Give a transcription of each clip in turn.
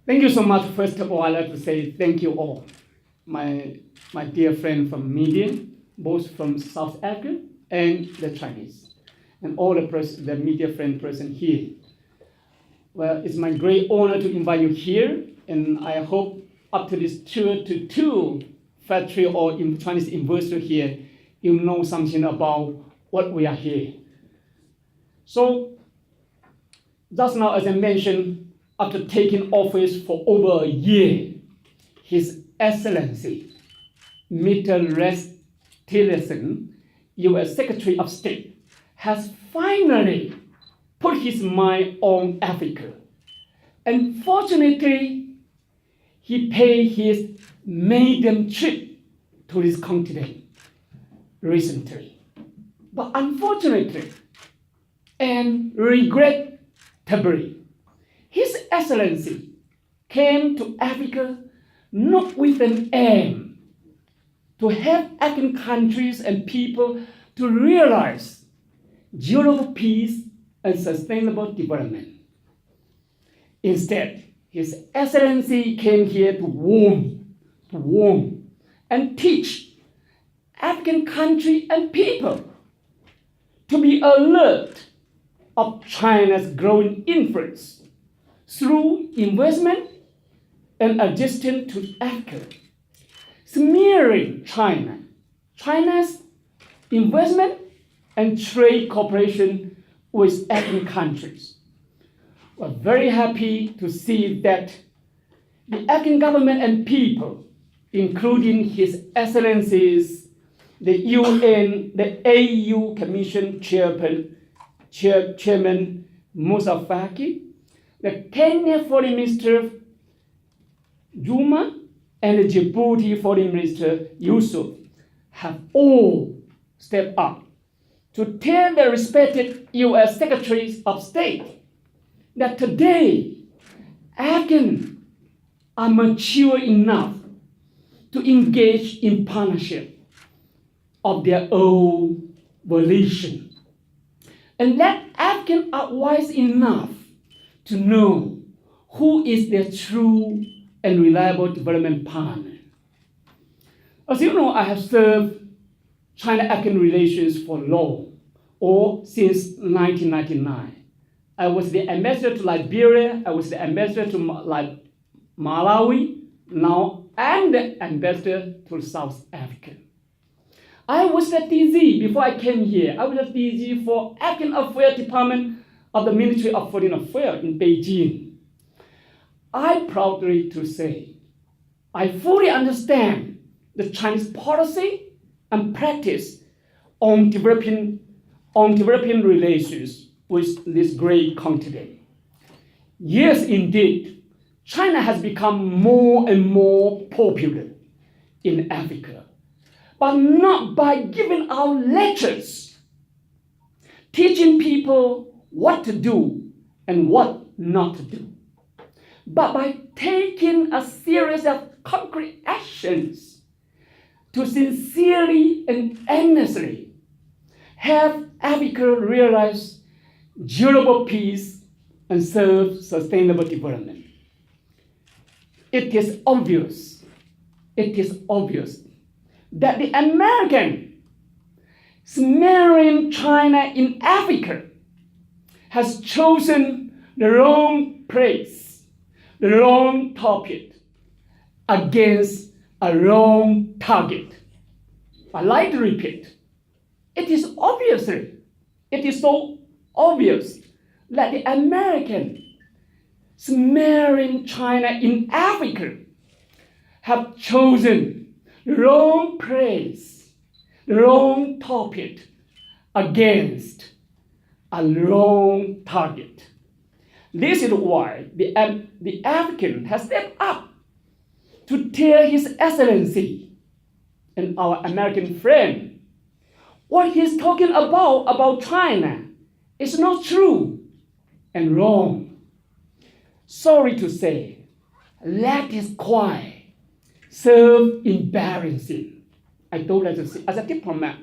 Thank you so much. First of all, I'd like to say thank you all, my dear friend from media, both from South Africa and the Chinese, and all the media friend present here. Well, it's my great honor to invite you here, and I hope after this tour to two factory or in Chinese investor here, you know something about what we are here. So, just now, as I mentioned, after taking office for over a year, His Excellency, Mr. Rex Tillerson, U.S. Secretary of State, has finally put his mind on Africa. And fortunately, he paid his maiden trip to this continent recently. But unfortunately, and regrettably, His Excellency came to Africa not with an aim to help African countries and people to realize durable peace and sustainable development. Instead, His Excellency came here to warn and teach African countries and people to be alert of China's growing influence through investment and adjustment to Africa, smearing China's investment and trade cooperation with African countries. We're very happy to see that the African government and people, including His Excellencies, the UN, the AU Commission Chairman Moussa Faki, the Kenya Foreign Minister Juma, and the Djibouti Foreign Minister Yusuf have all stepped up to tell the respected U.S. Secretaries of State that today Africans are mature enough to engage in partnership of their own volition, and that Africans are wise enough to know who is their true and reliable development partner. As you know, I have served China-African relations for long, or since 1999. I was the ambassador to Liberia, I was the ambassador to Malawi, now I'm the ambassador to South Africa. I was the DG before I came here. I was the DG for African Affairs Department of the Ministry of Foreign Affairs in Beijing. I'm proudly to say, I fully understand the Chinese policy and practice on developing relations with this great continent. Yes, indeed, China has become more and more popular in Africa, but not by giving out lectures, teaching people what to do and what not to do, but by taking a series of concrete actions to sincerely and earnestly help Africa realize durable peace and serve sustainable development. It is obvious that the American smearing China in Africa has chosen the wrong place, the wrong topic, against a wrong target. I like to repeat, it is so obvious that the American smearing China in Africa have chosen the wrong place, the wrong topic, against a wrong target. This is why the African has stepped up to tell His Excellency and our American friend what he's talking about China is not true and wrong. Sorry to say, that is quite self-embarrassing. I don't like to see, as a diplomat,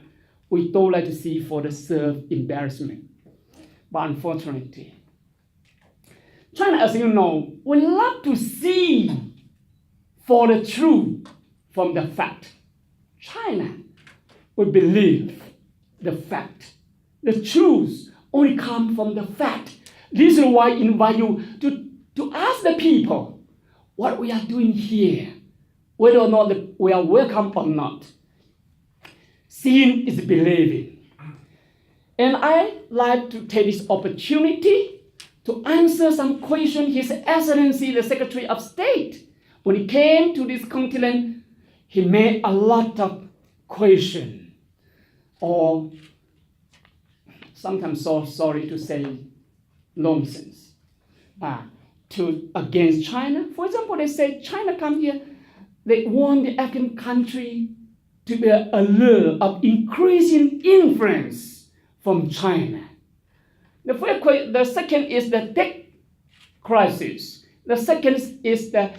we don't like to see for the self-embarrassment. But unfortunately, China, as you know, would love to see for the truth from the fact. China would believe the fact. The truth only comes from the fact. This is why I invite you to ask the people what we are doing here, whether or not we are welcome or not. Seeing is believing. And I like to take this opportunity to answer some questions His Excellency, the Secretary of State. When he came to this continent, he made a lot of questions, or sometimes, so sorry to say, nonsense, against China. For example, they say China come here, they want the African country to be alert of increasing influence from China. The second is the tech crisis. The second is the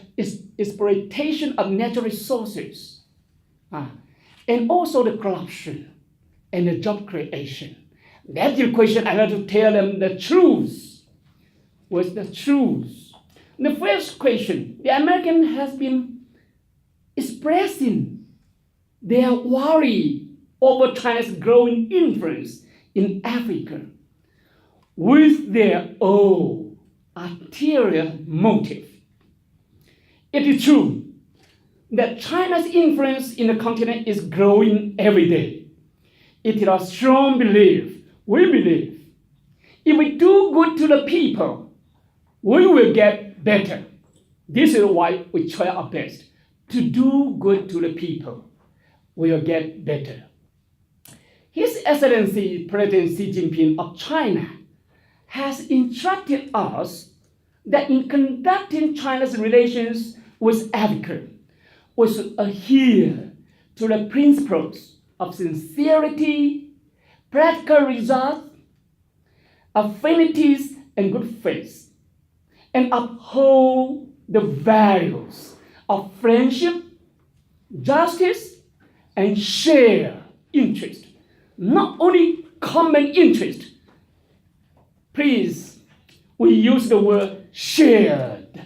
exploitation of natural resources, and also the corruption and the job creation. That's the question. I have to tell them the truth. What's the truth? The first question, the American has been expressing their worry over China's growing influence in Africa with their own ulterior motive. It is true that China's influence in the continent is growing every day. It is a strong belief. We believe if we do good to the people, we will get better. This is why we try our best to do good to the people. We will get better. His Excellency President Xi Jinping of China has instructed us that in conducting China's relations with Africa, we should adhere to the principles of sincerity, practical results, affinities, and good faith, and uphold the values of friendship, justice, and shared interest. Not only common interest. Please, we use the word shared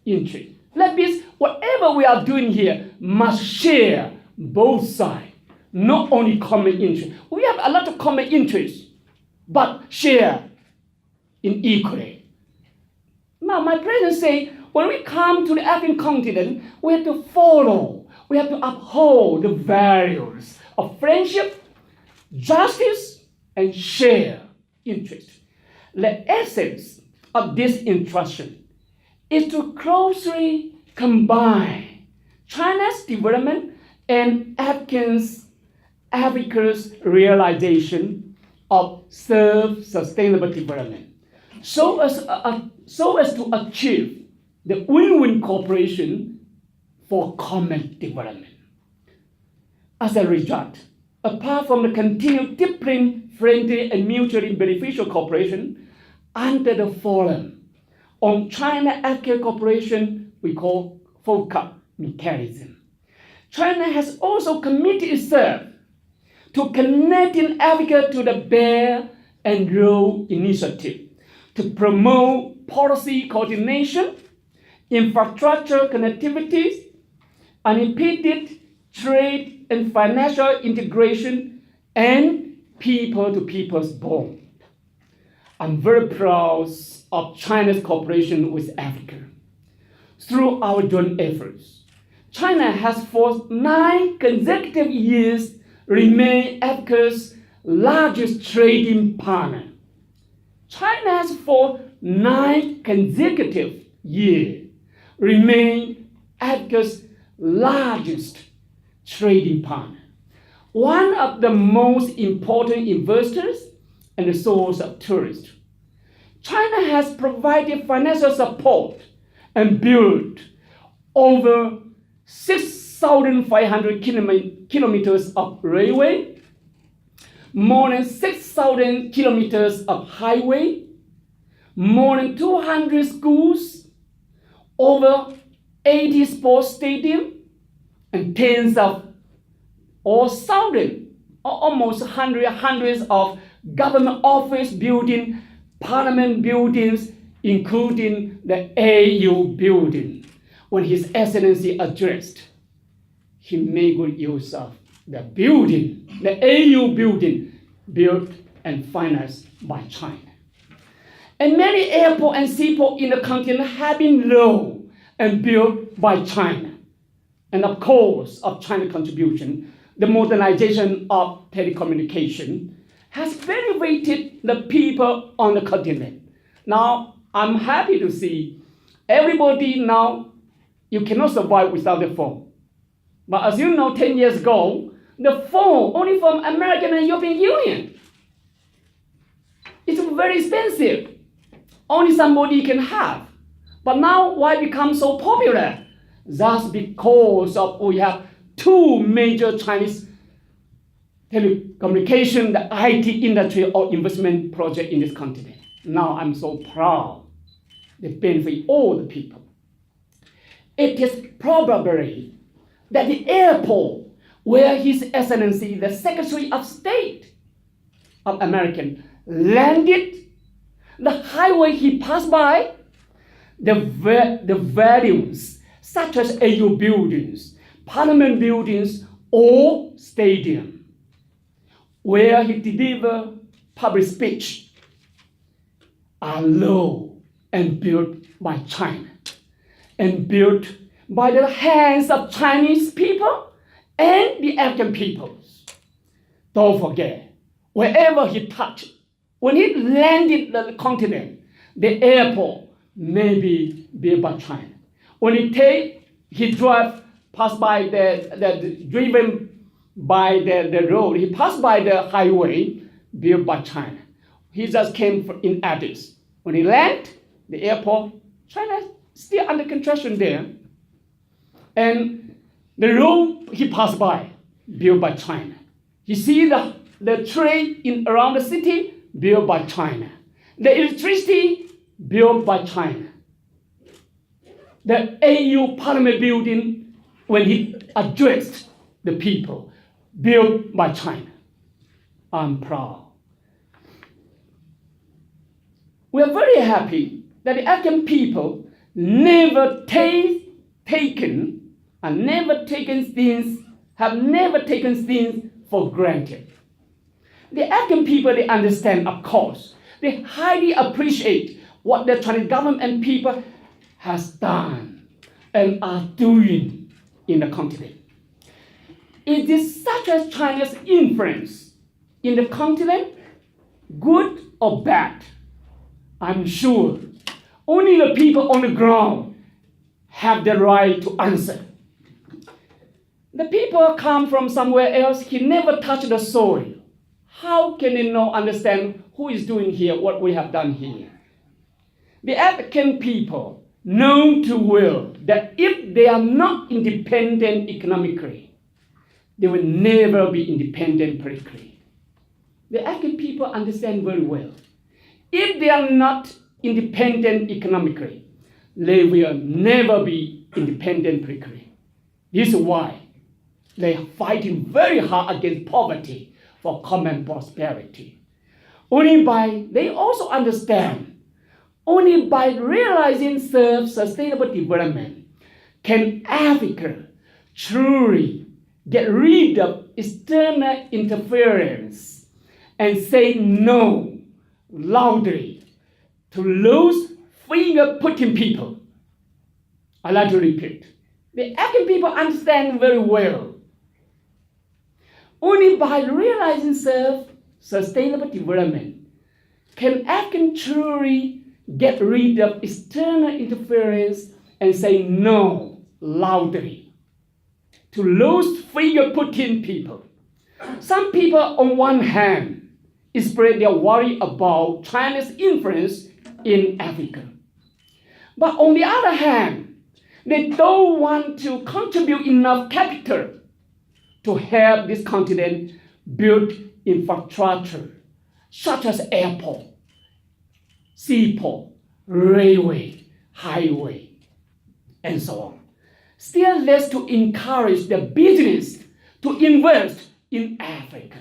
interest. That means whatever we are doing here must share both sides, not only common interest. We have a lot of common interests, but share in equally. Now, my president say, when we come to the African continent, we have to follow, we have to uphold the values of friendship, justice, and shared interest. The essence of this instruction is to closely combine China's development and Africa's realization of self-sustainable development, so as to achieve the win-win cooperation for common development. As a result, apart from the continued deepening, friendly, and mutually beneficial cooperation under the Forum on China-Africa Cooperation we call FOCAC mechanism, China has also committed itself to connecting Africa to the Belt and Road Initiative to promote policy coordination, infrastructure connectivity, unimpeded trade and financial integration, and people-to-people's bond. I'm very proud of China's cooperation with Africa. Through our joint efforts, China has for 9 consecutive years remained Africa's largest trading partner. China has for 9 consecutive years remained Africa's largest trading partner, one of the most important investors and the source of tourists. China has provided financial support and built over 6,500 kilometers of railway, more than 6,000 kilometers of highway, more than 200 schools, over 80 sports stadiums, and tens of or thousands, almost hundreds of government office buildings, parliament buildings, including the AU building. When His Excellency addressed, he made good use of the building, the AU building, built and financed by China. And many airports and seaports in the continent have been low and built by China. And of course, of China's contribution, the modernization of telecommunication has elevated the people on the continent. Now, I'm happy to see everybody now, you cannot survive without the phone. But as you know, 10 years ago, the phone only from American and European Union. It's very expensive. Only somebody can have. But now, why it become so popular? That's because of we have two major Chinese telecommunication, the IT industry or investment project in this continent. Now I'm so proud. They benefit all the people. It is probably that the airport where His Excellency, the Secretary of State of American, landed, the highway he passed by, the values such as AU buildings, Parliament buildings, or stadium, where he delivered public speech, are low and built by China and built by the hands of Chinese people and the African peoples. Don't forget, wherever he touched, when he landed the continent, the airport may be built by China. When he drive past by driven by the road, he passed by the highway built by China. He just came in Addis. When he landed, the airport, China is still under construction there. And the road he passed by, built by China. You see the train around the city, built by China. The electricity, built by China. The AU Parliament building, when he addressed the people, built by China. I'm proud. We are very happy that the African people never taken things for granted. The African people, they understand, of course. They highly appreciate what the Chinese government and people has done and are doing in the continent. It is such as China's influence in the continent, good or bad? I'm sure only the people on the ground have the right to answer. The people come from somewhere else, he never touched the soil. How can they understand who is doing here, what we have done here? The African people know too well that if they are not independent economically, they will never be independent politically. The African people understand very well. If they are not independent economically, they will never be independent politically. This is why they are fighting very hard against poverty for common prosperity. They also understand, only by realizing self-sustainable development can Africa truly get rid of external interference and say no loudly to those finger-putting people. I like to repeat. The African people understand very well. Only by realizing self-sustainable development can African truly get rid of external interference and say no loudly to those finger-putting people. Some people, on one hand, express their worry about China's influence in Africa. But on the other hand, they don't want to contribute enough capital to help this continent build infrastructure, such as airport, seaport, railway, highway, and so on. Still less to encourage the business to invest in Africa.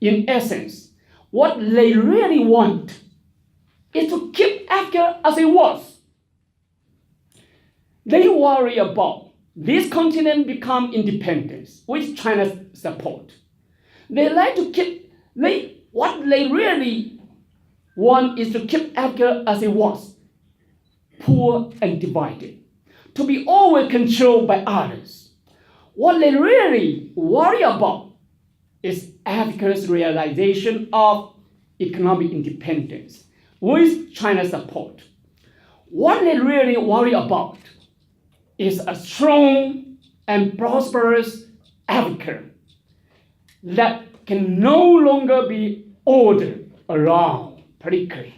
In essence, what they really want is to keep Africa as it was. They worry about this continent become independence with China's support. They like to keep, what they really want is to keep Africa as it was, poor and divided, to be always controlled by others. What they really worry about is Africa's realization of economic independence with China's support. What they really worry about is a strong and prosperous Africa that can no longer be ordered around politically.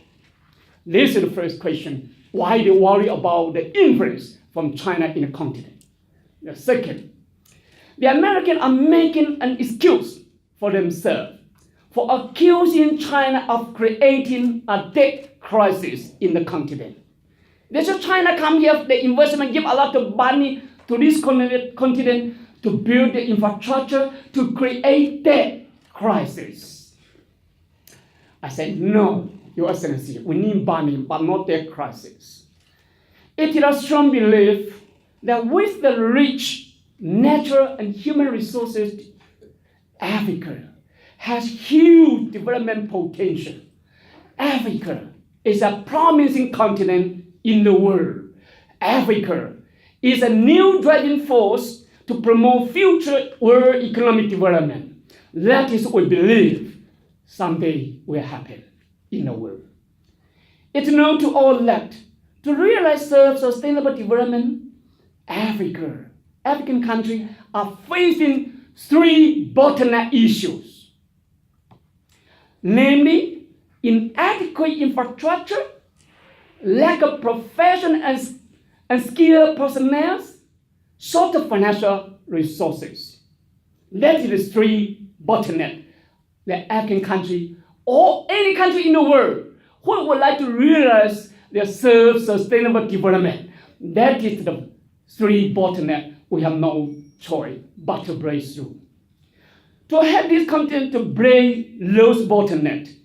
This is the first question, why they worry about the influence from China in the continent. The second, the Americans are making an excuse for themselves for accusing China of creating a debt crisis in the continent. They say China come here, the investment give a lot of money to this continent to build the infrastructure to create debt crisis. I said, no, Your Excellency, we need money, but not debt crisis. It is a strong belief that with the rich natural and human resources, Africa has huge development potential. Africa is a promising continent in the world. Africa is a new driving force to promote future world economic development. That is what we believe someday will happen in the world. It's known to all that to realize self-sustainable development, African countries are facing three bottleneck issues, namely inadequate infrastructure, lack of professional and skilled personnel, short of financial resources. That is the three bottlenecks the African country or any country in the world who would like to realize their self-sustainable development. That is the three bottlenecks we have no choice but to break through. To help this continent to break those bottlenecks,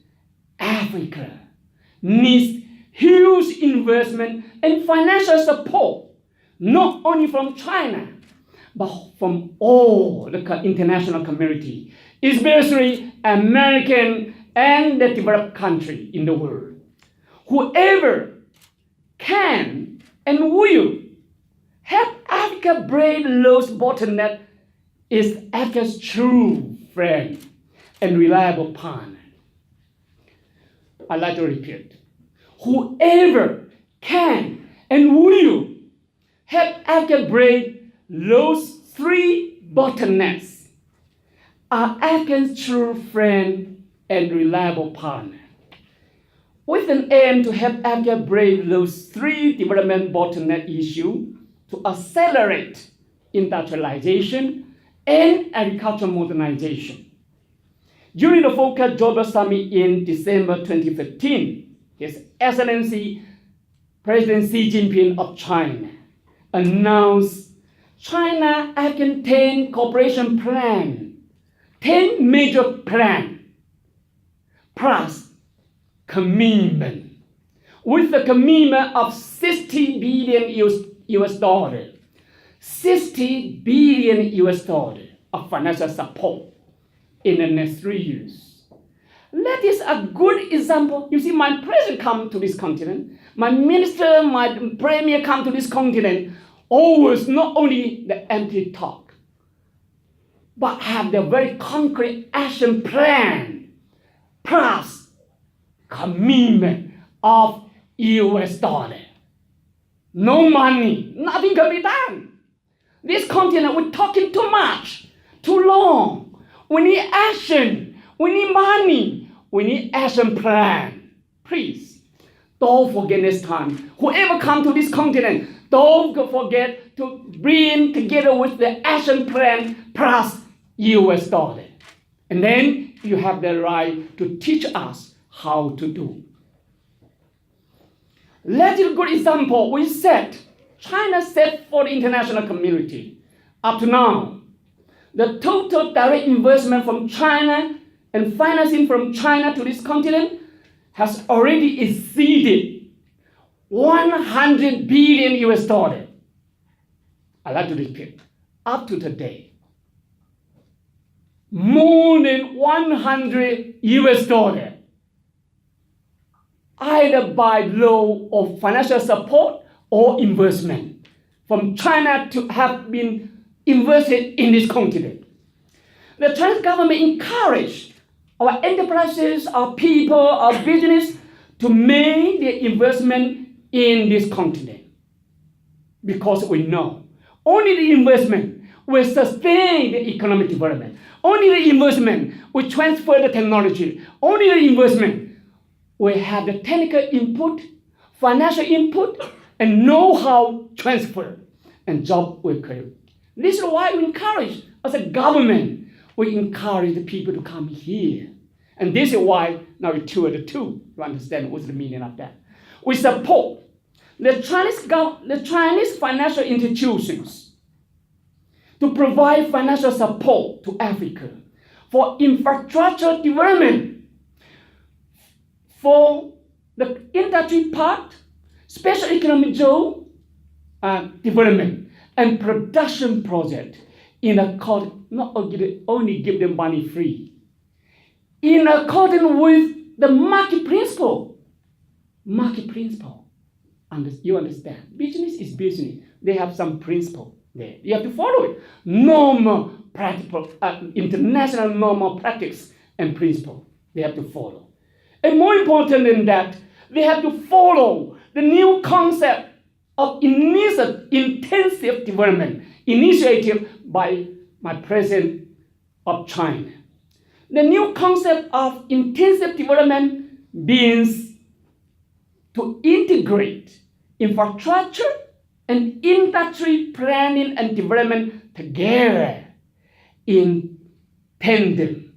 Africa needs huge investment and financial support, not only from China, but from all the international community, especially American and the developed country in the world. Whoever can and will help Africa break those bottlenecks is Africa's true friend and reliable partner. I'd like to repeat. Whoever can and will help Africa break those three bottlenecks are Africa's true friend and reliable partner. With an aim to help Africa break those three development bottleneck issues to accelerate industrialization and agricultural modernization. During the Focus Global Summit in December 2015, His Excellency President Xi Jinping of China announced China-African 10 cooperation plan, 10 major plans, plus commitment, with a commitment of $60 billion US dollar, $60 billion US dollar of financial support in the next 3 years. That is a good example. You see, my president come to this continent, my minister, my premier come to this continent, always not only the empty talk, but have the very concrete action plan, plus commitment of US dollar. No money, nothing can be done. This continent, we're talking too much, too long. We need action, we need money, we need action plan. Please, don't forget this time. Whoever come to this continent, don't forget to bring together with the action plan plus US dollar. And then you have the right to teach us how to do. That is a good example. We set, China set for the international community. Up to now, the total direct investment from China and financing from China to this continent has already exceeded 100 billion US dollar. I like to repeat, up to today, more than 100 US dollar, either by law of financial support or investment from China to have been invested in this continent. The Chinese government encouraged our enterprises, our people, our business to make their investment in this continent. Because we know only the investment will sustain the economic development. Only the investment will transfer the technology. Only the investment will have the technical input, financial input, and know-how transfer, and job will create. This is why we encourage, as a government, we encourage the people to come here. And this is why now we two are the two. You understand what's the meaning of that? We support the Chinese financial institutions to provide financial support to Africa for infrastructure development, for the industry part, special economic zone development, and production project in accordance, not only give them money free, in accordance with the market principle. Market principle. You understand? Business is business. They have some principle there. You have to follow it. Normal, practical, international normal practice and principle. They have to follow. And more important than that, they have to follow the new concept of intensive development initiative by my president of China. The new concept of intensive development means to integrate infrastructure and industry planning and development together in tandem.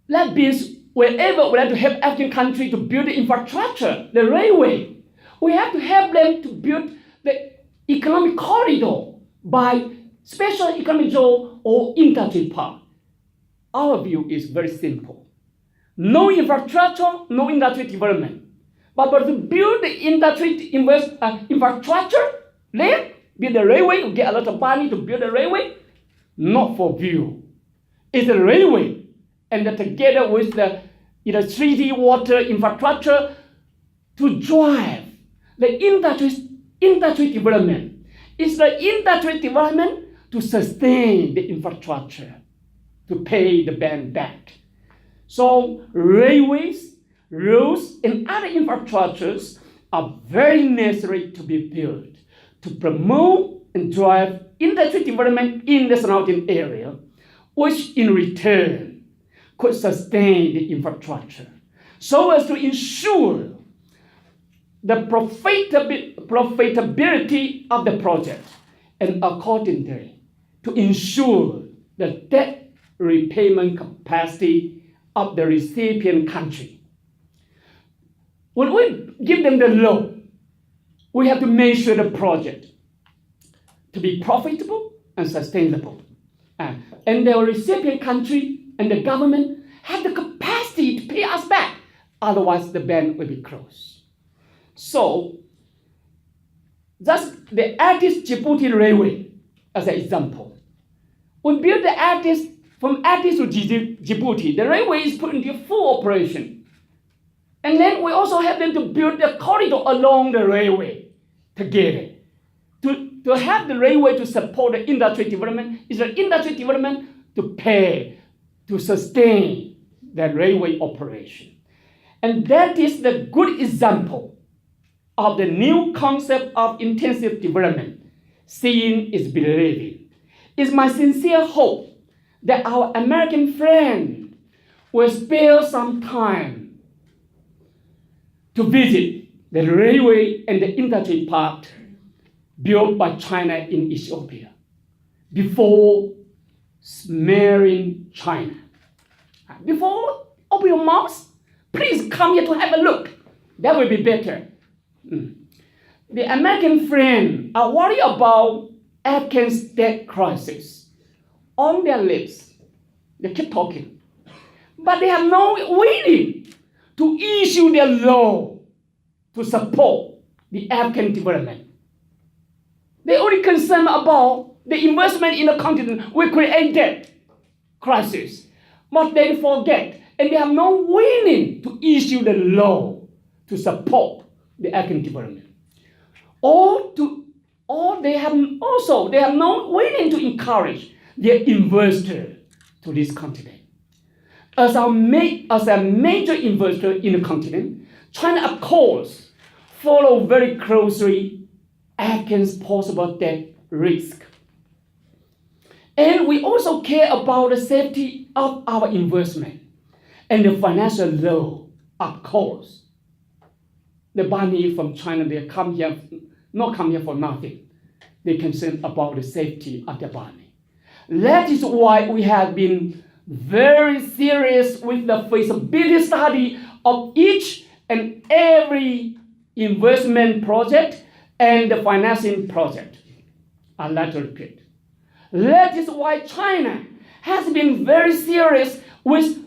That means wherever we have to help African countries to build the infrastructure, the railway, we have to help them to build the economic corridor by special economic zone or industry park. Our view is very simple. No infrastructure, no industry development. But to build the industry infrastructure, then build the railway, to get a lot of money to build the railway, not for view. It's a railway, and together with the city water infrastructure to drive the industry development. It's the industry development to sustain the infrastructure, to pay the bank back. So railways, roads, and other infrastructures are very necessary to be built to promote and drive industry development in the surrounding area, which in return could sustain the infrastructure so as to ensure the profitability of the project, and accordingly to ensure the debt repayment capacity of the recipient country. When we give them the loan, we have to make sure the project to be profitable and sustainable. And the recipient country and the government have the capacity to pay us back. Otherwise, the bank will be closed. So, that's the Addis Djibouti Railway as an example. We built the Addis, from Addis to Djibouti. The railway is put into full operation. And then we also have them to build the corridor along the railway together. To have the railway to support the industry development is the industry development to pay, to sustain the railway operation. And that is the good example of the new concept of intensive development. Seeing is believing. It's my sincere hope that our American friend will spare some time to visit the railway and the industry park built by China in Ethiopia before smearing China. Before open your mouth, please come here to have a look. That will be better. The American friends are worried about Africa's debt crisis. On their lips, they keep talking. But they have no willing to issue their law to support the African development. They only concerned about the investment in the continent will create debt crisis. But they forget, and they have no willing to issue the law to support the African development. Or they have no willing to encourage their investor to this continent. As a major investor in the continent, China, of course, follow very closely Africa's possible debt risk. And we also care about the safety of our investment and the financial law, of course. The money from China, they not come here for nothing. They concern about the safety of the money. That is why we have been very serious with the feasibility study of each and every investment project and the financing project. I'd like to repeat. That is why China has been very serious with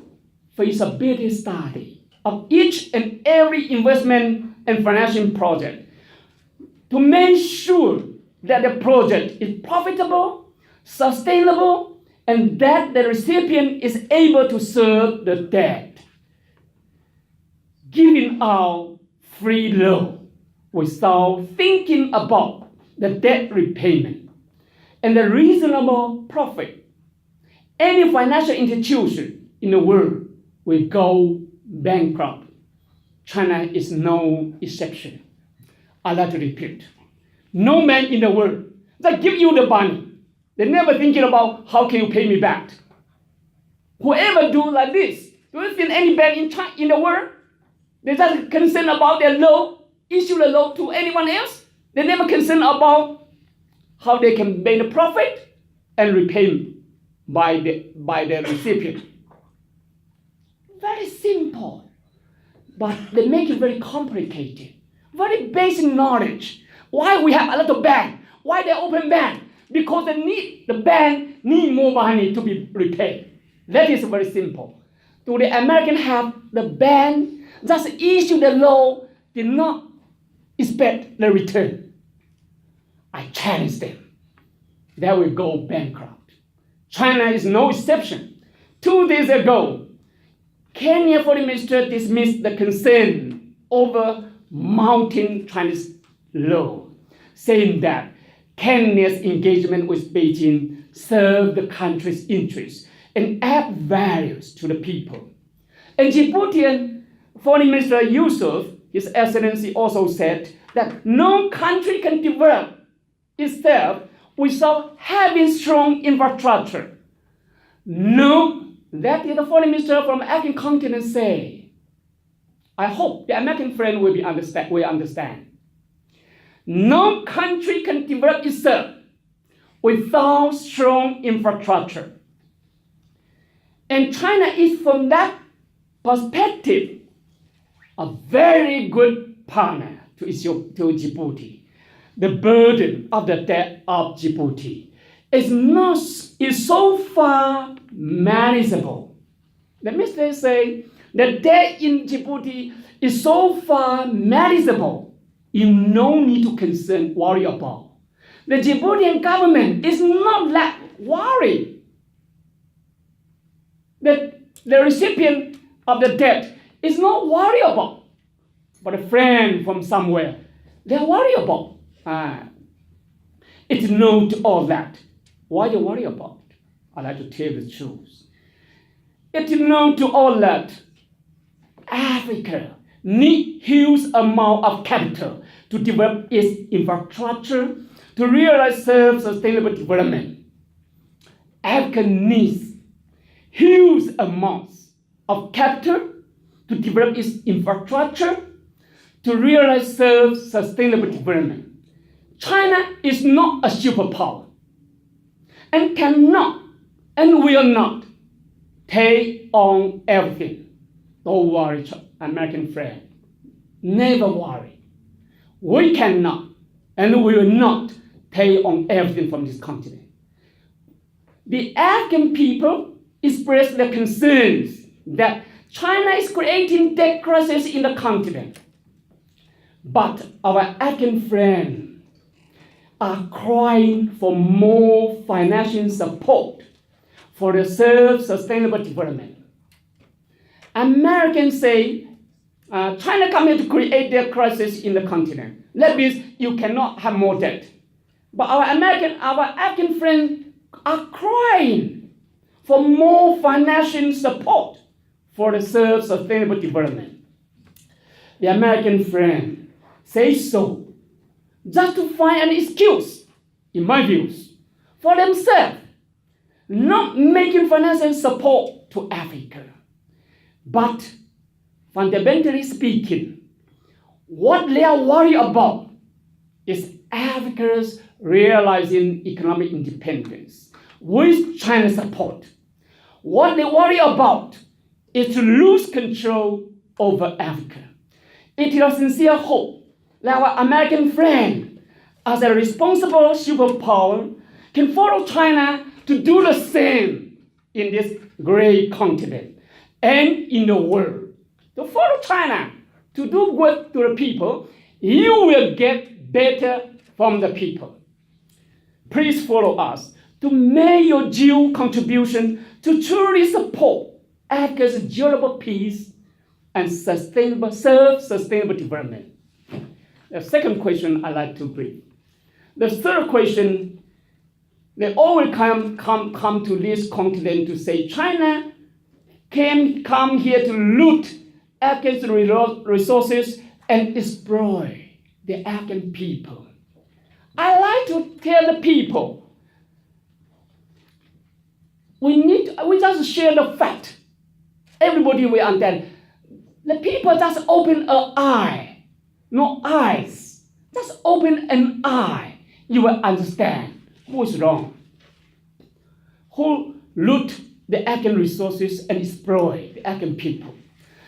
feasibility study of each and every investment and financing project to make sure that the project is profitable, sustainable, and that the recipient is able to serve the debt. Giving out free loan without thinking about the debt repayment and the reasonable profit. Any financial institution in the world will go bankrupt. China is no exception. I'd like to repeat. No man in the world that give you the money, they never thinking about how can you pay me back. Whoever do like this, do you think any bank in the world, they just concerned about their loan, issue the loan to anyone else? They never concerned about how they can make a profit and repay by the recipient. Very simple, but they make it very complicated. Very basic knowledge. Why we have a lot of bank? Why they open bank? Because the bank need more money to be repaid. That is very simple. Do the American have the bank just issue the loan, did not expect the return? I challenge them. They will go bankrupt. China is no exception. 2 days ago, Kenya Foreign Minister dismissed the concern over mounting Chinese law, saying that Kenya's engagement with Beijing serve the country's interests and add values to the people. And Djiboutian Foreign Minister Yusuf, His Excellency, also said that no country can develop itself without having strong infrastructure. No, that is the Foreign Minister from African continent say. I hope the American friend will understand. No country can develop itself without strong infrastructure. And China is, from that perspective, a very good partner to Djibouti. The burden of the debt of Djibouti is so far manageable. Let me say, the debt in Djibouti is so far manageable, you no need to worry about. The Djiboutian government is not that worried. The recipient of the debt is not worried about. But a friend from somewhere, they're worried about. It's no to all that. Why do you worry about? I'd like to tell you the truth. It's no to all that. Africa needs huge amount of capital to develop its infrastructure to realize self-sustainable development. Africa needs huge amounts of capital to develop its infrastructure to realize self-sustainable development. China is not a superpower and cannot and will not take on everything. Don't worry, American friend. Never worry. We cannot and we will not take on everything from this continent. The African people expressed their concerns that China is creating debt crisis in the continent. But our African friends are crying for more financial support for the self-sustainable development. Americans say China come here to create their crisis in the continent. That means you cannot have more debt. But our African friends are crying for more financial support for the self-sustainable development. The American friend says so just to find an excuse, in my views, for themselves not making financial support to Africa. But fundamentally speaking, what they are worried about is Africa's realizing economic independence with China's support. What they worry about is to lose control over Africa. It is a sincere hope that our American friend, as a responsible superpower, can follow China to do the same in this great continent and in the world. To follow China, to do good to the people, you will get better from the people. Please follow us to make your due contribution to truly support Africa's durable peace and self-sustainable development. The second question I'd like to bring. The third question, they always come to this continent to say China come here to loot African resources and exploit the African people. I like to tell the people, we just share the fact. Everybody will understand. The people just open an eye, no eyes. Just open an eye. You will understand who is wrong. Who loot the African resources and exploit the African people.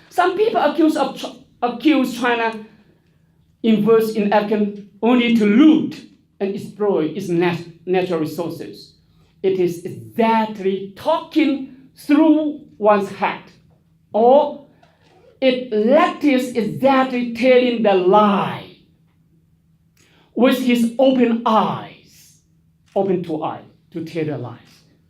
Some people accuse China invest in African only to loot and exploit its natural resources. It is exactly talking through one's head, or it is exactly telling the lie with his open eyes, open to eye to tell the lies.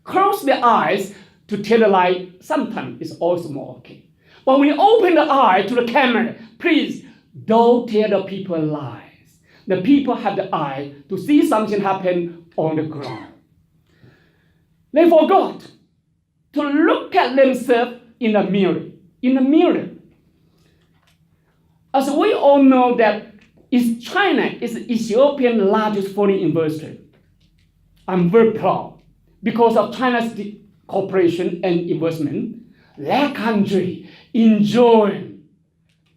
Close the eyes to tell the lie. Sometimes it's also more okay. But when you open the eye to the camera, please don't tell the people lies. The people have the eye to see something happen on the ground. They forgot to look at themselves in the mirror. In the mirror. As we all know that China is Ethiopia's largest foreign investor. I'm very proud because of China's cooperation and investment. That country enjoyed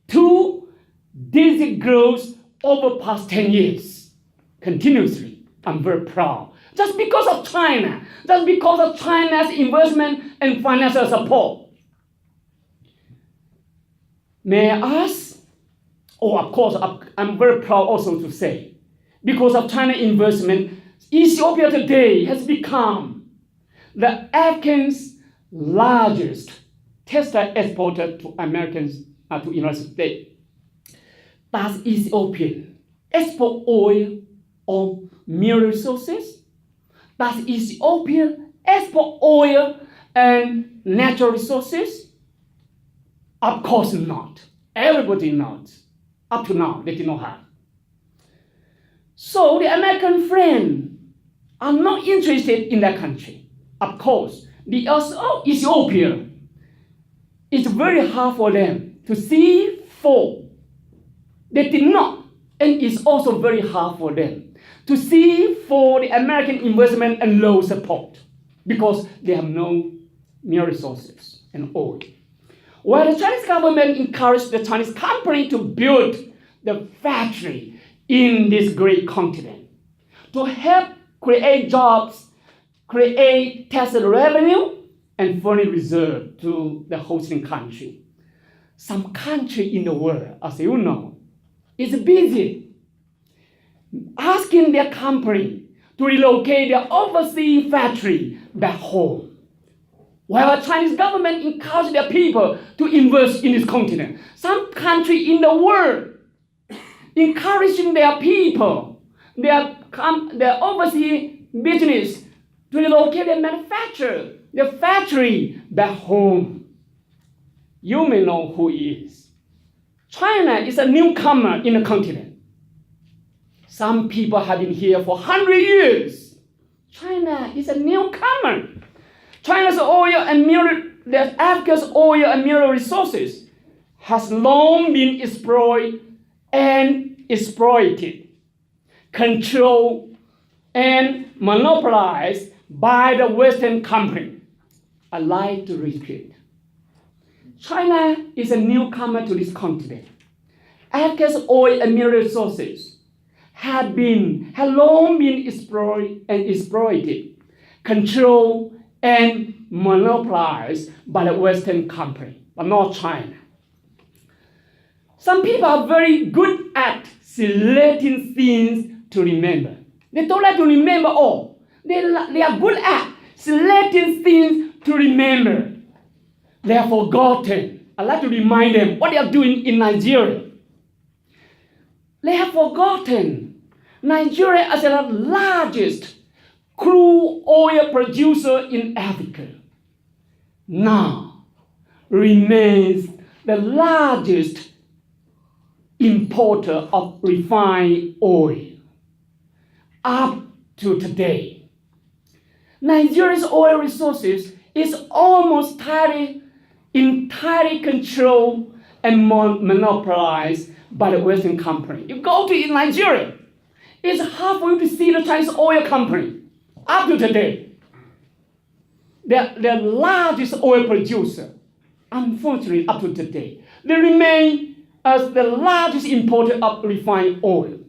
2-digit growth over past 10 years, continuously. I'm very proud. Just because of China, just because of China's investment and financial support. May I ask? Oh, of course, I'm very proud also to say, because of China investment, Ethiopia today has become the African's largest textile exporter to Americans, to United States. Does Ethiopia export oil or mineral resources? Does Ethiopia export oil and natural resources? Of course not. Everybody knows. Up to now, they did not have. So the American friends are not interested in that country. Of course, the Ethiopia, it's very hard for them to see for. They did not, and it's also very hard for them to see for the American investment and low support because they have no mineral resources and oil. While the Chinese government encouraged the Chinese company to build the factory in this great continent to help create jobs, create tax revenue, and foreign reserve to the hosting country. Some country in the world, as you know, is busy asking their company to relocate their overseas factory back home. While the Chinese government encouraged their people to invest in this continent, some country in the world encouraging their people, their overseas business to relocate their manufacture, their factory back home. You may know who he is. China is a newcomer in the continent. Some people have been here for 100 years. China is a newcomer. China's oil and Africa's oil and mineral resources has long been exploited and exploited, controlled and monopolized by the Western company. I like to repeat. China is a newcomer to this continent. Africa's oil and mineral resources have long been exploited, controlled, and monopolized by the Western company, but not China. Some people are very good at selecting things to remember. They don't like to remember all. They are good at selecting things to remember. They have forgotten. I like to remind them what they are doing in Nigeria. They have forgotten Nigeria as the largest crude oil producer in Africa. Now remains the largest importer of refined oil up to today. Nigeria's oil resources is almost entirely controlled and monopolized by the Western company. You go to Nigeria, it's hard for you to see the Chinese oil company up to today. They're the largest oil producer. Unfortunately, up to today, they remain as the largest importer of refined oil.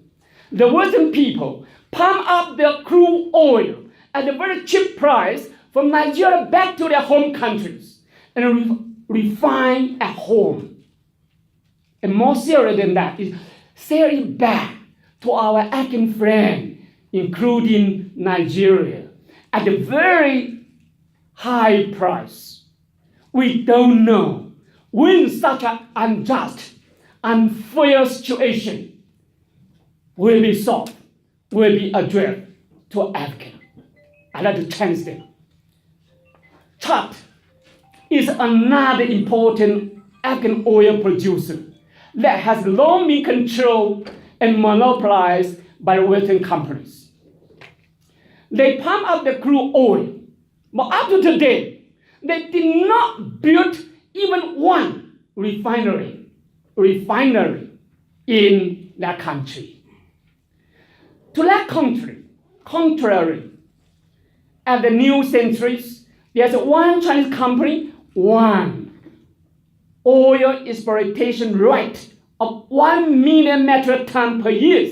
The Western people pump up their crude oil at a very cheap price from Nigeria back to their home countries and refine at home. And more serious than that is sell it back to our African friends, including Nigeria, at a very high price. We don't know when such an unjust, unfair situation will be solved, will be addressed to Africa. I'd like to challenge them. Chad is another important African oil producer that has long been controlled and monopolized by Western companies. They pump up the crude oil, but up to today, they did not build even one refinery in that country. To that contrary, at the new centuries, there's one Chinese company, one oil exploitation rate of 1 million metric tons per year.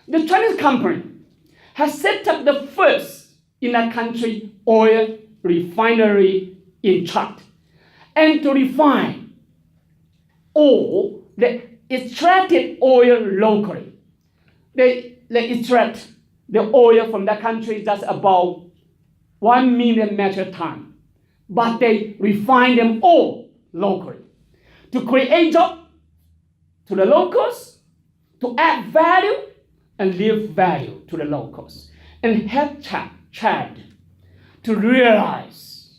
The Chinese company has set up the first in that country oil refinery in Chad, and to refine all the extracted oil locally. They extract the oil from that country just about 1 million metric tons, but they refine them all locally to create jobs to the locals, to add value and leave value to the locals, and help Chad to realize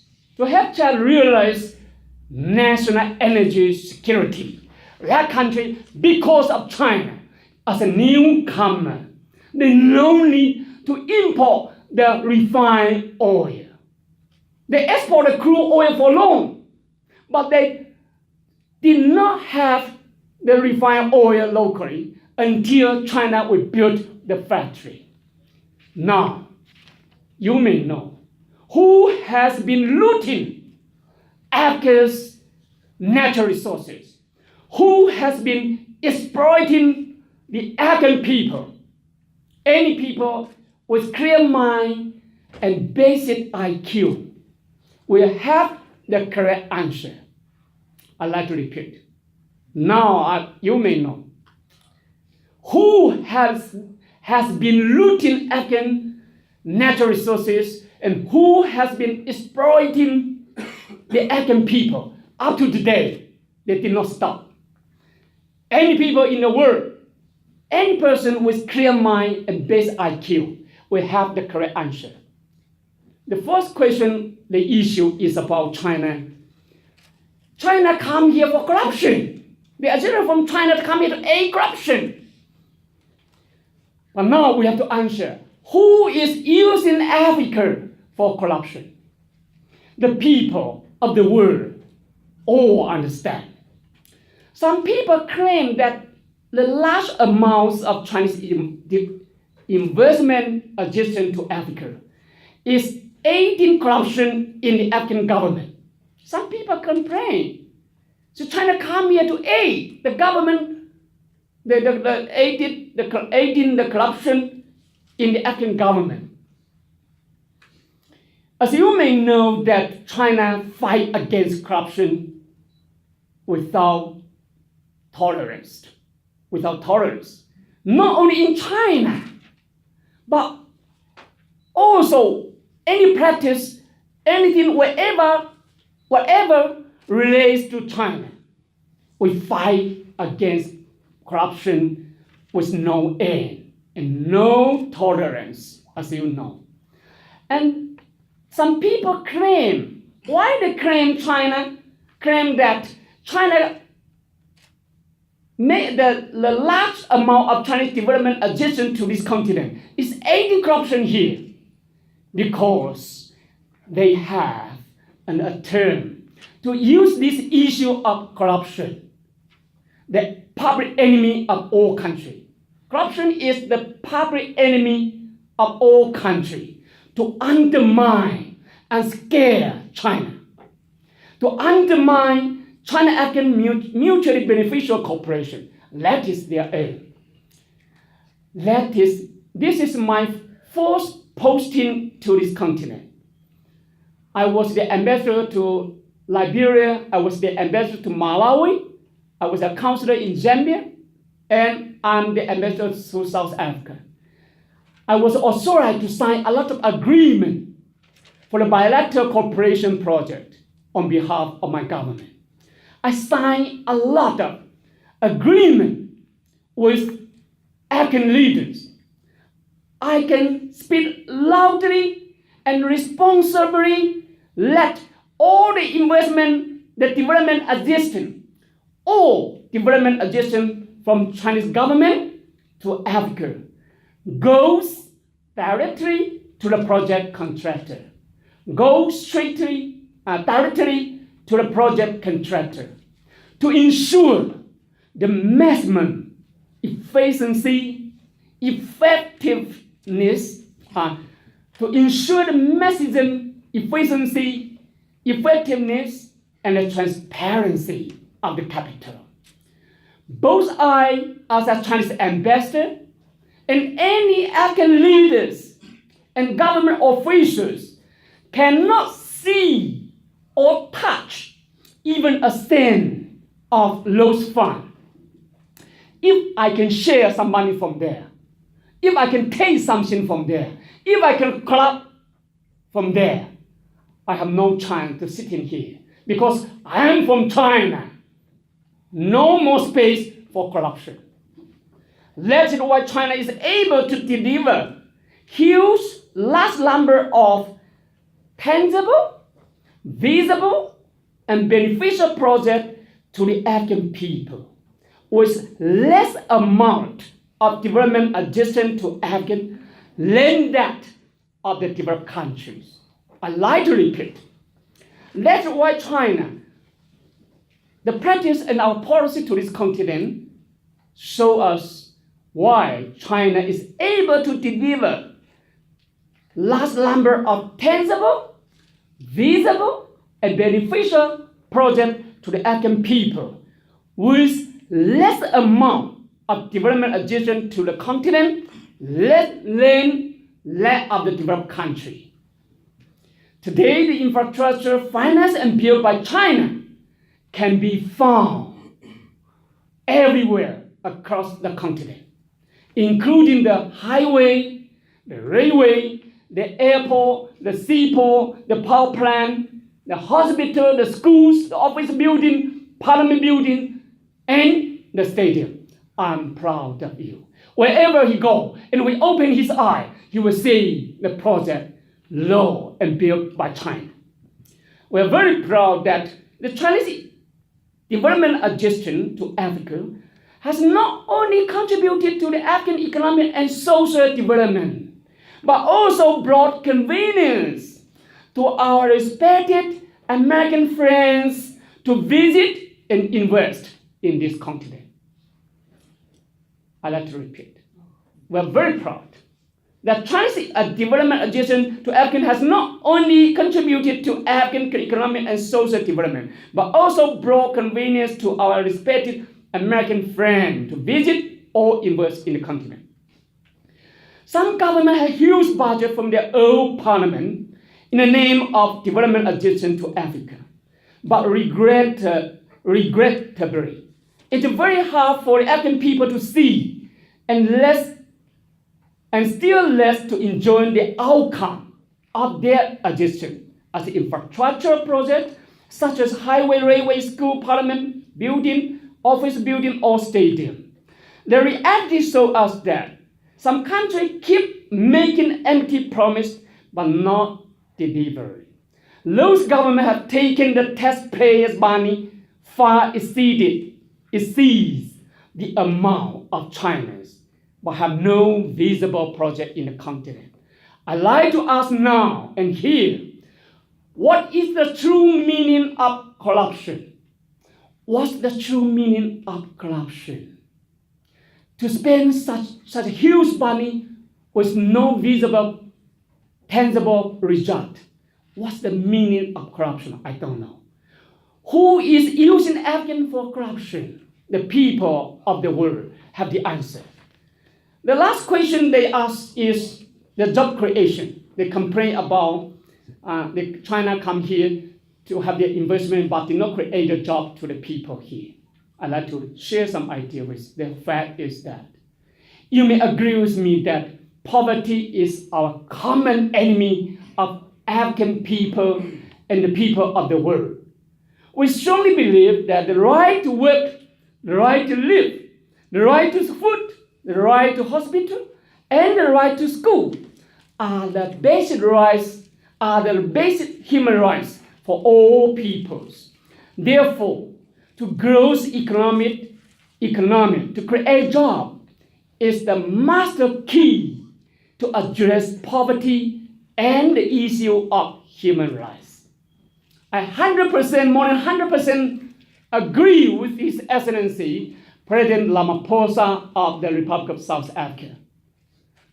national energy security. That country, because of China, as a newcomer, they no need to import the refined oil. They export the crude oil for long, but they did not have the refined oil locally until China would build the factory. Now, you may know who has been looting Africa's natural resources, who has been exploiting the African people. Any people with clear mind and basic IQ will have the correct answer. I'd like to repeat. Now you may know who has been looting African natural resources and who has been exploiting the African people up to today. They did not stop. Any people in the world Any person with clear mind and base IQ will have the correct answer. The first question, the issue is about China. China come here for corruption. The agenda from China to come here to aid corruption. But now we have to answer, who is using Africa for corruption? The people of the world all understand. Some people claim that the large amounts of Chinese investment adjacent to Africa is aiding corruption in the African government. Some people complain. So China come here to aid the government, aiding the corruption in the African government. As you may know that China fight against corruption without tolerance. Not only in China, but also any practice, anything, whatever relates to China. We fight against corruption with no end and no tolerance, as you know. And some people claim, why they claim that China made the large amount of Chinese development adjacent to this continent is aiding corruption here because they have an attempt to use this issue of corruption, the public enemy of all countries. Corruption is the public enemy of all countries, to undermine and scare China, to undermine China-African mutually beneficial cooperation. That is their aim. This is my first posting to this continent. I was the ambassador to Liberia, I was the ambassador to Malawi, I was a counselor in Zambia, and I'm the ambassador to South Africa. I was authorized to sign a lot of agreement for the bilateral cooperation project on behalf of my government. I signed a lot of agreement with African leaders. I can speak loudly and responsibly let all the investment, the development assistance, all development assistance from Chinese government to Africa goes directly to the project contractor, goes directly to the project contractor to ensure the maximum efficiency, effectiveness, to ensure the maximum efficiency, effectiveness, and the transparency of the capital. Both I, as a Chinese ambassador, and any African leaders and government officials cannot see or touch even a cent of those funds. If I can share some money from there, if I can take something from there, if I can collect from there, I have no chance to sit in here because I am from China. No more space for corruption. That is why China is able to deliver huge, large number of tangible, visible, and beneficial projects to the African people, with less amount of development adjacent to African than that of the developed countries. I like to repeat. That's why China, the practice and our policy to this continent show us why China is able to deliver large number of tangible, visible, and beneficial projects to the African people with less amount of development adjacent to the continent than that of the developed country. Today, the infrastructure financed and built by China can be found everywhere across the continent, including the highway, the railway, the airport, the seaport, the power plant, the hospital, the schools, the office building, parliament building, and the stadium. I'm proud of you. Wherever he go, and we open his eye, he will see the project law and built by China. We are very proud that the Chinese development assistance to Africa has not only contributed to the African economic and social development, but also brought convenience to our respected American friends to visit and invest in this continent. I'd like to repeat. We are very proud that Chinese development assistance to Africa has not only contributed to African economic and social development, but also brought convenience to our respected American friends to visit or invest in the continent. Some governments have huge budget from their own parliament in the name of development assistance to Africa. But regrettably, it's very hard for the African people to see and still less to enjoy the outcome of their assistance as infrastructure projects such as highway, railway, school, parliament building, office building, or stadium. The reality shows us that some countries keep making empty promises but not delivering. Those governments have taken the taxpayers' money far exceeds the amount of China's, but have no visible project in the continent. I'd like to ask now and here, what is the true meaning of corruption? What's the true meaning of corruption? To spend such huge money with no visible, tangible result. What's the meaning of corruption? I don't know. Who is using African for corruption? The people of the world have the answer. The last question they ask is the job creation. They complain about China come here to have their investment, but did not create a job to the people here. I'd like to share some idea with the fact is that you may agree with me that poverty is our common enemy of African people and the people of the world. We strongly believe that the right to work, the right to live, the right to food, the right to hospital, and the right to school are the basic rights, are the basic human rights for all peoples. Therefore, to grow economic, to create jobs is the master key to address poverty and the issue of human rights. I 100%, more than 100% agree with His Excellency, President Ramaphosa of the Republic of South Africa.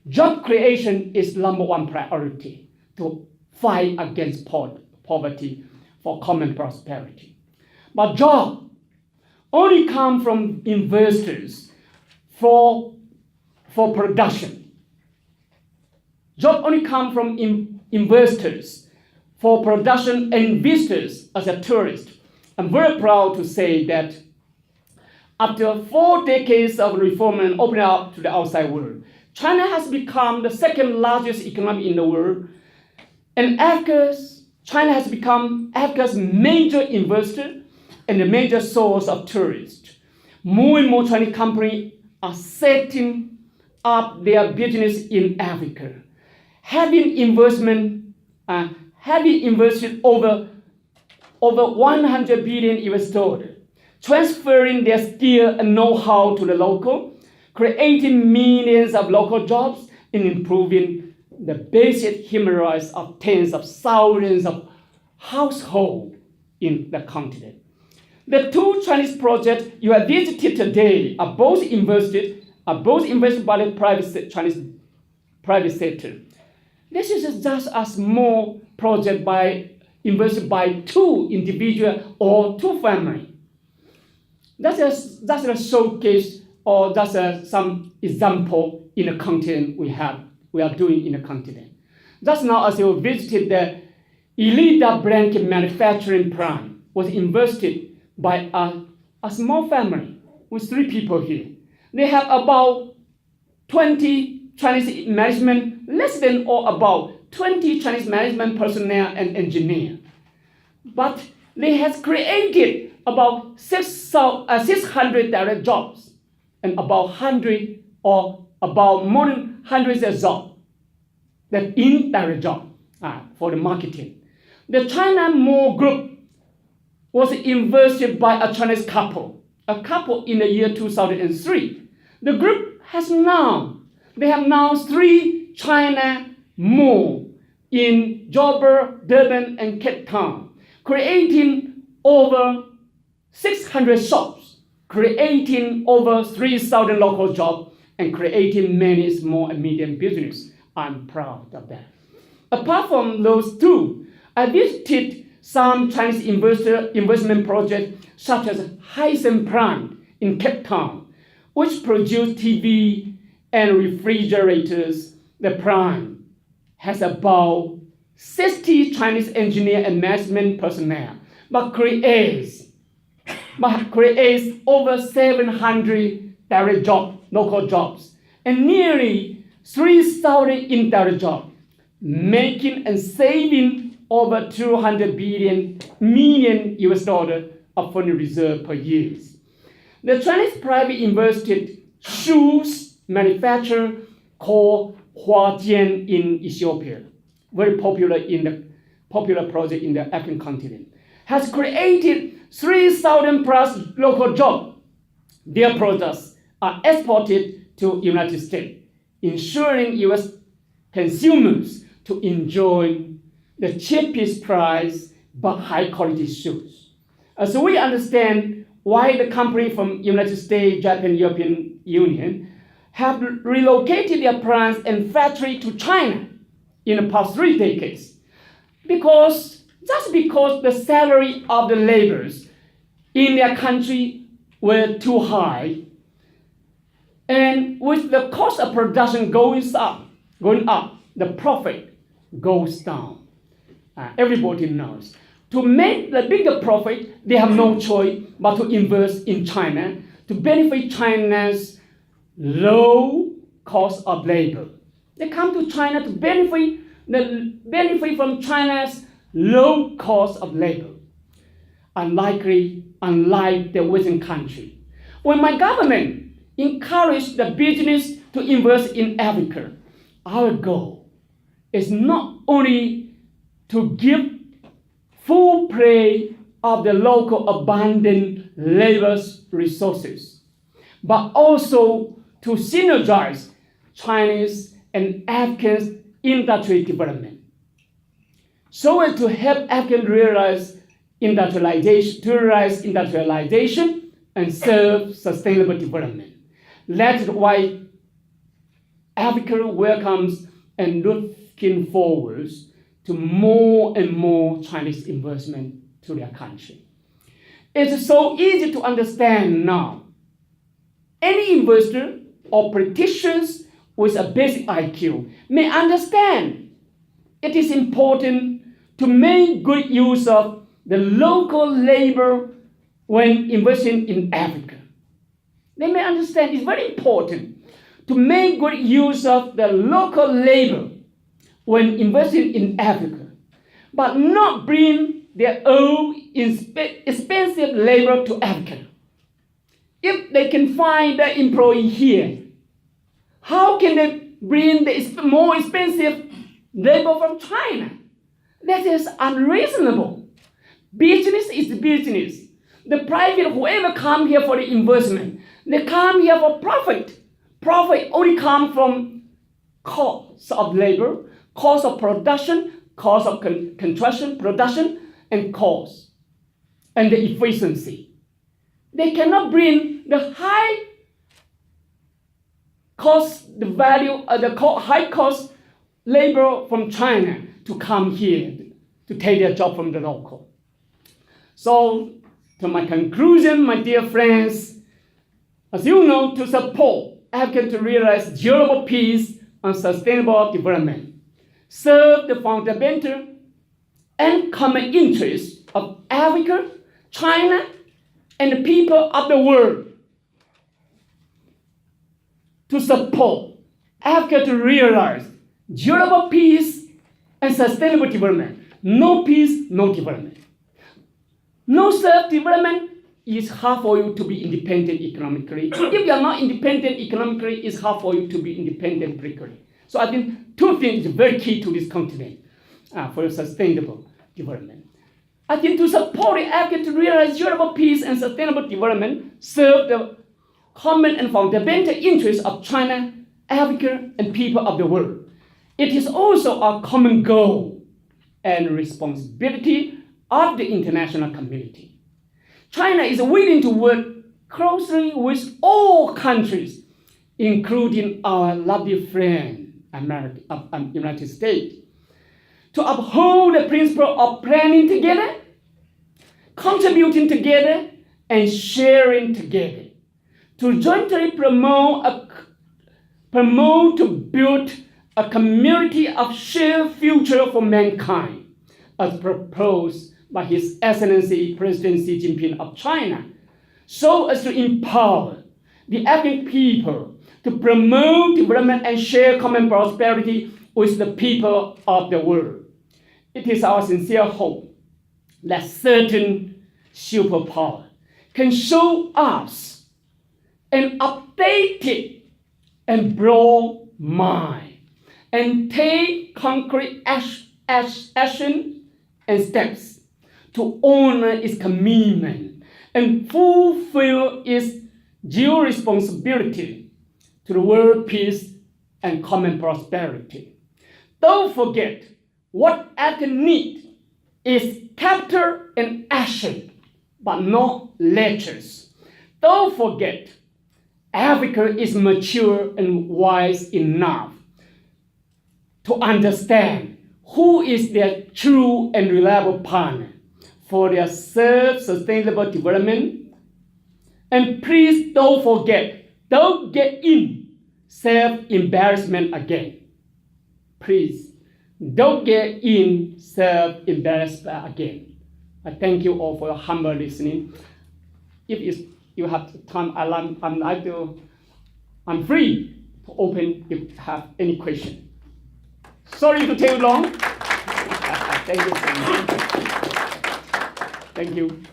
Job creation is number one priority to fight against poverty for common prosperity. But jobs only come from investors for production. Jobs only come from investors for production and visitors as a tourist. I'm very proud to say that after 4 decades of reform and opening up to the outside world, China has become the second largest economy in the world, and China has become Africa's major investor and a major source of tourists. More and more Chinese companies are setting up their business in Africa, having invested over 100 billion US dollars, transferring their skill and know-how to the local, creating millions of local jobs, and improving the basic human rights of tens of thousands of households in the continent. The 2 Chinese projects you have visited today are both invested by the Chinese private sector. This is just a small project invested by 2 individuals or 2 families. That's a showcase or that's some example in the continent we are doing in the continent. Just now, as you visited the Elida blanket manufacturing plant was invested by a small family with 3 people here. They have about 20 Chinese management, less than or about 20 Chinese management personnel and engineers. But they have created about 600 direct jobs and about 100 or about more than hundreds of jobs, the indirect job for the marketing. The China Mall Group was invested by a Chinese couple in the year 2003. The group have now 3 China Mall in Johannesburg, Durban, and Cape Town, creating over 600 shops, creating over 3,000 local jobs, and creating many small and medium businesses. I'm proud of that. Apart from those 2, I visited some Chinese investment projects such as Hysan Plant in Cape Town, which produce TV and refrigerators. The plant has about 60 Chinese engineer and management personnel, but creates over 700 direct jobs, local jobs, and nearly 3,000 indirect jobs, making and saving over 200 million US dollars of foreign reserve per year. The Chinese private invested shoes manufacturer called Huajian in Ethiopia, very popular project in the African continent, has created 3,000 plus local jobs. Their products are exported to United States, ensuring US consumers to enjoy the cheapest price but high quality shoes. So we understand why the company from United States, Japan, European Union have relocated their plants and factory to China in the past 3 decades. Because the salary of the laborers in their country were too high, and with the cost of production going up, the profit goes down. Everybody knows. To make the bigger profit, they have no choice but to invest in China to benefit China's low cost of labor. They come to China to benefit from China's low cost of labor. Unlike the Western country. When my government encouraged the business to invest in Africa, our goal is not only to give full play of the local abundant labor resources, but also to synergize Chinese and African industry development, so as to help Africans realize industrialization and serve sustainable development. That's why Africa welcomes and looking forward to more and more Chinese investment to their country. It's so easy to understand now. Any investor or politicians with a basic IQ may understand it is important to make good use of the local labor when investing in Africa. They may understand it's very important to make good use of the local labor when investing in Africa, but not bring their own expensive labor to Africa. If they can find the employee here, how can they bring the more expensive labor from China? That is unreasonable. Business is business. The private, whoever come here for the investment, they come here for profit. Profit only comes from cost of labor, cost of production, cost of construction, production, and cost, and the efficiency. They cannot bring the high cost, the value of the high cost labor from China to come here to take their job from the local. So, to my conclusion, my dear friends, as you know, to support Africa to realize durable peace and sustainable development, serve the fundamental and common interests of Africa, China, and the people of the world. To support Africa to realize durable peace and sustainable development. No peace, no development. No self-development, it's hard for you to be independent economically. If you are not independent economically, it's hard for you to be independent politically. So I think two things are very key to this continent for sustainable development. I think to support the effort to realize durable peace and sustainable development serve the common and fundamental interests of China, Africa, and people of the world. It is also a common goal and responsibility of the international community. China is willing to work closely with all countries, including our lovely friend, United States, to uphold the principle of planning together, contributing together, and sharing together, to jointly promote to build a community of shared future for mankind, as proposed by His Excellency President Xi Jinping of China, so as to empower the African people to promote development and share common prosperity with the people of the world. It is our sincere hope that certain superpower can show us an updated and broad mind and take concrete action and steps to honor its commitment and fulfill its due responsibility to the world peace and common prosperity. Don't forget, what Africa needs is capital and action, but not lectures. Don't forget, Africa is mature and wise enough to understand who is their true and reliable partner for their self-sustainable development. And please don't forget, don't get in self-embarrassment again. Please, don't get in self-embarrassment again. I thank you all for your humble listening. If you have time, I'm free to open if you have any question. Sorry to take long. Thank you so much. Thank you.